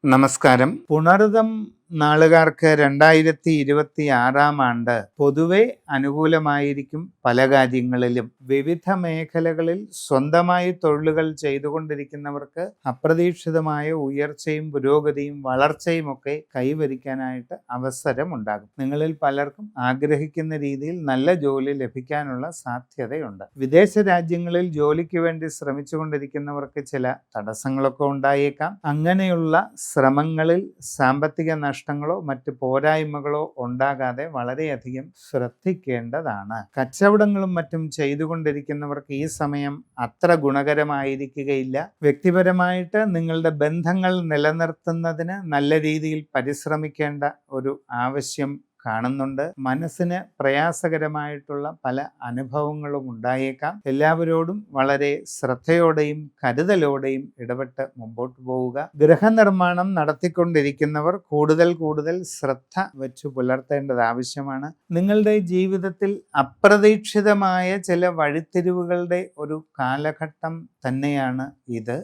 നമസ്കാരം. പുണർതം നാളുകാർക്ക് 2026 പൊതുവെ അനുകൂലമായിരിക്കും. പല കാര്യങ്ങളിലും വിവിധ മേഖലകളിൽ സ്വന്തമായി തൊഴിലുകൾ ചെയ്തുകൊണ്ടിരിക്കുന്നവർക്ക് അപ്രതീക്ഷിതമായ ഉയർച്ചയും പുരോഗതിയും വളർച്ചയും ഒക്കെ കൈവരിക്കാനായിട്ട് അവസരമുണ്ടാകും. നിങ്ങളിൽ പലർക്കും ആഗ്രഹിക്കുന്ന രീതിയിൽ നല്ല ജോലി ലഭിക്കാനുള്ള സാധ്യതയുണ്ട്. വിദേശ രാജ്യങ്ങളിൽ ജോലിക്ക് വേണ്ടി ശ്രമിച്ചുകൊണ്ടിരിക്കുന്നവർക്ക് ചില തടസ്സങ്ങളൊക്കെ ഉണ്ടായേക്കാം. അങ്ങനെയുള്ള ശ്രമങ്ങളിൽ സാമ്പത്തിക നഷ്ടങ്ങളോ മറ്റ് പോരായ്മകളോ ഉണ്ടാകാതെ വളരെയധികം ശ്രദ്ധിക്കേണ്ടതാണ്. കച്ചവടങ്ങളും മറ്റും ചെയ്തുകൊണ്ടിരിക്കുന്നവർക്ക് ഈ സമയം അത്ര ഗുണകരമായിരിക്കുകയില്ല. വ്യക്തിപരമായിട്ട് നിങ്ങളുടെ ബന്ധങ്ങൾ നിലനിർത്തുന്നതിന് നല്ല രീതിയിൽ പരിശ്രമിക്കേണ്ട ഒരു ആവശ്യം കാണുന്നുണ്ട്. മനസ്സിന് പ്രയാസകരമായിട്ടുള്ള പല അനുഭവങ്ങളും ഉണ്ടായേക്കാം. എല്ലാവരോടും വളരെ ശ്രദ്ധയോടെയും കരുതലോടെയും ഇടപെട്ട് മുമ്പോട്ട് പോവുക. ഗൃഹനിർമ്മാണം നടത്തിക്കൊണ്ടിരിക്കുന്നവർ കൂടുതൽ ശ്രദ്ധ വെച്ചു പുലർത്തേണ്ടത് ആവശ്യമാണ്. നിങ്ങളുടെ ജീവിതത്തിൽ അപ്രതീക്ഷിതമായ ചില വഴിത്തിരിവുകളുടെ ഒരു കാലഘട്ടം തന്നെയാണ് ഇത്.